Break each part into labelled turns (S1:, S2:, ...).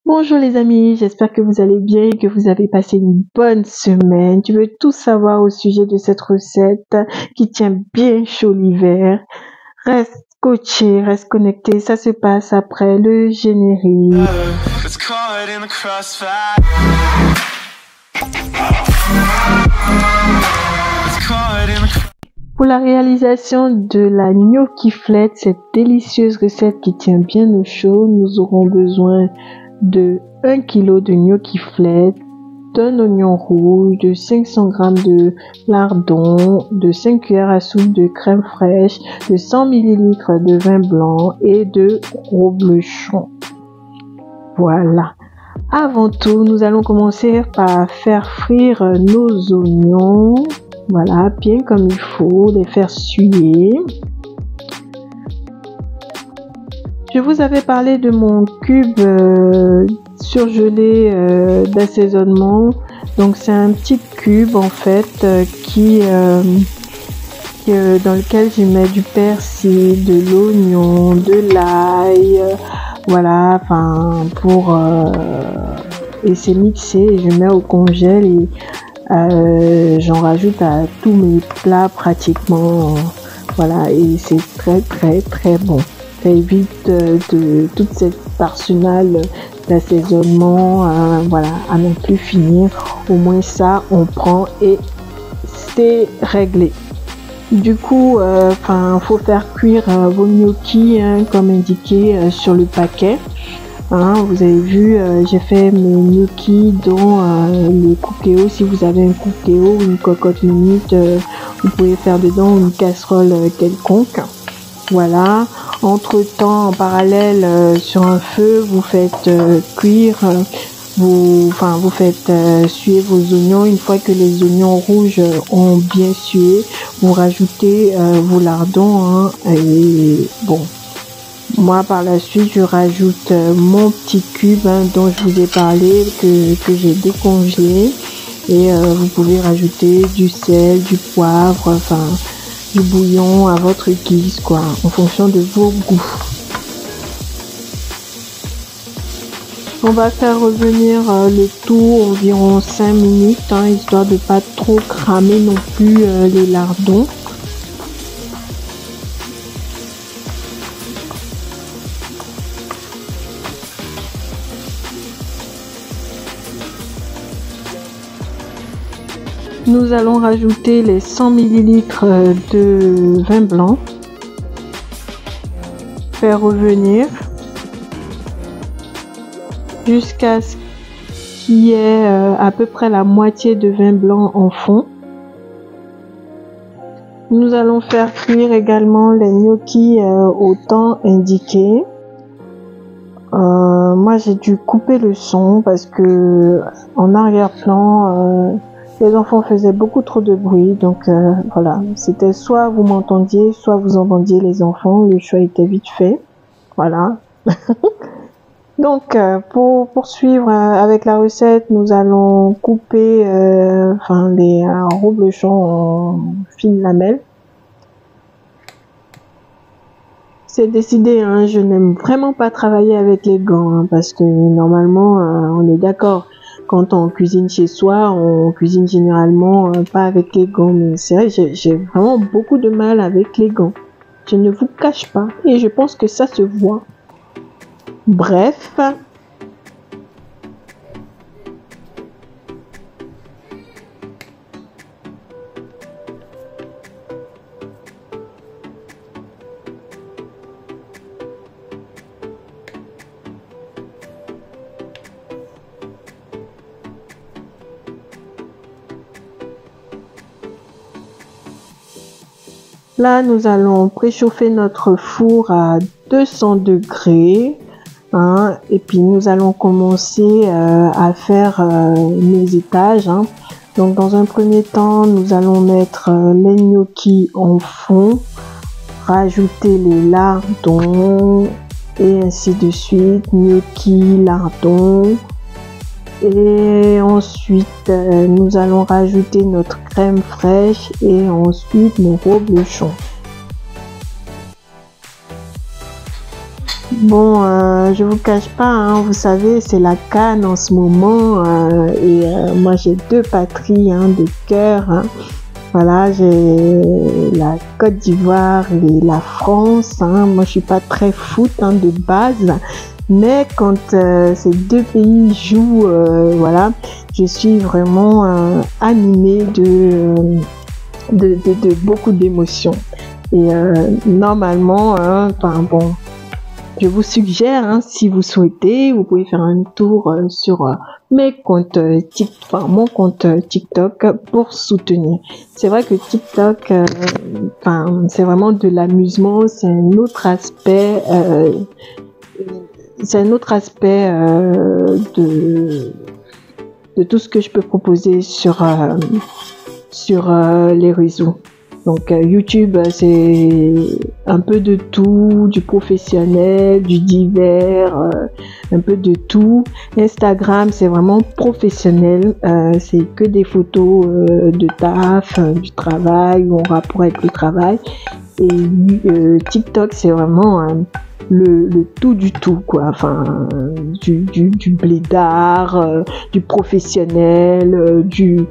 S1: Bonjour les amis, j'espère que vous allez bien et que vous avez passé une bonne semaine. Tu veux tout savoir au sujet de cette recette qui tient bien chaud l'hiver. Reste scotché, reste connecté, ça se passe après le générique. Pour la réalisation de la gnocchiflette, cette délicieuse recette qui tient bien au chaud, nous aurons besoin de 1 kg de gnocchiflette, d'un oignon rouge, de 500 g de lardons, de 5 cuillères à soupe de crème fraîche, de 100 ml de vin blanc et de reblochon. Voilà. Avant tout, nous allons commencer par faire frire nos oignons. Voilà, bien comme il faut, les faire suer. Je vous avais parlé de mon cube surgelé d'assaisonnement. Donc c'est un petit cube en fait dans lequel je mets du persil, de l'oignon, de l'ail, voilà, enfin et c'est mixé et je mets au congèle et j'en rajoute à tous mes plats pratiquement, voilà, et c'est très bon. Ça évite de toute cette arsenal d'assaisonnement, voilà, à ne plus finir. Au moins ça, on prend et c'est réglé. Du coup, faut faire cuire vos gnocchis comme indiqué sur le paquet. Vous avez vu, j'ai fait mes gnocchis dans le cookéo. Si vous avez un cookéo ou une cocotte minute, vous pouvez faire dedans une casserole quelconque. Voilà. Entre temps, en parallèle, sur un feu, vous faites cuire, vous faites suer vos oignons. Une fois que les oignons rouges ont bien sué, vous rajoutez vos lardons, et bon. Moi, par la suite, je rajoute mon petit cube dont je vous ai parlé, que j'ai décongelé. Et vous pouvez rajouter du sel, du poivre, du bouillon à votre guise, quoi, en fonction de vos goûts. On va faire revenir le tout environ 5 minutes, histoire de pas trop cramer non plus les lardons. Nous allons rajouter les 100 ml de vin blanc, faire revenir jusqu'à ce qu'il y ait à peu près la moitié de vin blanc en fond. Nous allons faire cuire également les gnocchis au temps indiqué. Moi j'ai dû couper le son parce que en arrière-plan les enfants faisaient beaucoup trop de bruit, donc voilà, c'était soit vous m'entendiez, soit vous entendiez les enfants, le choix était vite fait, voilà. Donc pour poursuivre avec la recette, nous allons couper les reblochons en fines lamelles. C'est décidé, je n'aime vraiment pas travailler avec les gants, parce que normalement, on est d'accord. Quand on cuisine chez soi, on cuisine généralement pas avec les gants. Mais c'est vrai, j'ai vraiment beaucoup de mal avec les gants. Je ne vous cache pas. Et je pense que ça se voit. Bref. Là, nous allons préchauffer notre four à 200 degrés. Et puis, nous allons commencer à faire nos étages. Donc, dans un premier temps, nous allons mettre les gnocchis en fond, rajouter les lardons et ainsi de suite. Gnocchis, lardons. Et ensuite, nous allons rajouter notre crème fraîche et ensuite nos reblochons. Bon, je vous cache pas, hein, vous savez, c'est la CAN en ce moment et moi j'ai deux patries de cœur. Hein. Voilà, j'ai la Côte d'Ivoire et la France. Hein. Moi, je suis pas très foot de base, mais quand ces deux pays jouent, voilà, je suis vraiment animée de beaucoup d'émotions. Et normalement, enfin bon. Je vous suggère, si vous souhaitez, vous pouvez faire un tour sur mes comptes mon compte TikTok pour soutenir. C'est vrai que TikTok, c'est vraiment de l'amusement, c'est un autre aspect, de tout ce que je peux proposer sur les réseaux. Donc YouTube, c'est un peu de tout, du professionnel, du divers, un peu de tout. Instagram, c'est vraiment professionnel, c'est que des photos de taf, du travail, ou en rapport avec le travail. Et TikTok, c'est vraiment le tout du tout, quoi. Enfin, du blédard, du professionnel, de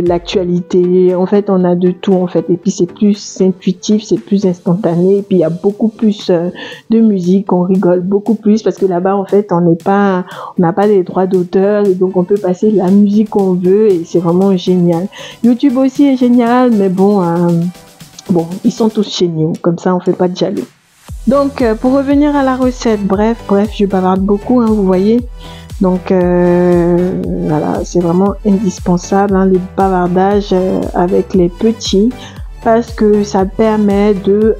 S1: l'actualité. En fait, on a de tout, en fait. Et puis, c'est plus intuitif, c'est plus instantané. Et puis, il y a beaucoup plus de musique, on rigole beaucoup plus parce que là-bas, en fait, on n'a pas les droits d'auteur et donc on peut passer la musique qu'on veut et c'est vraiment génial. YouTube aussi est génial, mais bon, ils sont tous géniaux. Comme ça, on fait pas de jaloux. Donc, pour revenir à la recette, bref, je bavarde beaucoup, vous voyez. Donc, voilà, c'est vraiment indispensable, les bavardages avec les petits, parce que ça permet de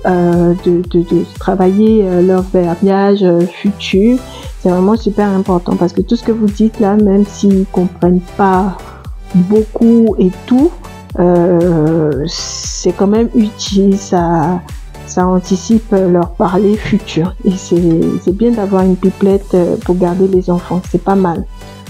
S1: travailler leur verbiage futur. C'est vraiment super important, parce que tout ce que vous dites là, même s'ils comprennent pas beaucoup et tout, c'est quand même utile, ça anticipe leur parler futur. Et c'est bien d'avoir une pipelette pour garder les enfants. C'est pas mal.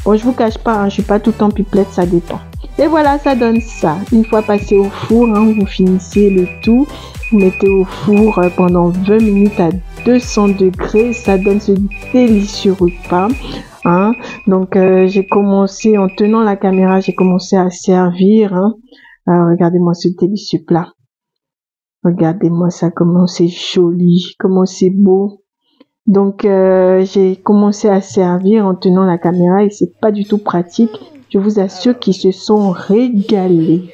S1: Bon, je vous cache pas, je suis pas tout le temps pipelette, ça dépend. Et voilà, ça donne ça. Une fois passé au four, vous finissez le tout. Vous mettez au four pendant 20 minutes à 200 degrés. Ça donne ce délicieux repas. Donc, j'ai commencé, en tenant la caméra, j'ai commencé à servir. Alors, regardez-moi ce délicieux plat. Regardez-moi ça, comment c'est joli, comment c'est beau. Donc, j'ai commencé à servir en tenant la caméra et c'est pas du tout pratique. Je vous assure qu'ils se sont régalés.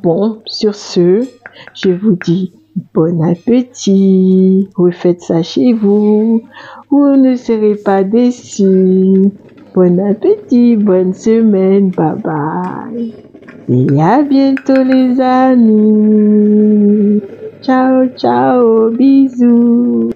S1: Bon, sur ce, je vous dis bon appétit. Refaites ça chez vous. Vous ne serez pas déçus. Bon appétit, bonne semaine. Bye bye. Et à bientôt les amis. Ciao, ciao, bisous.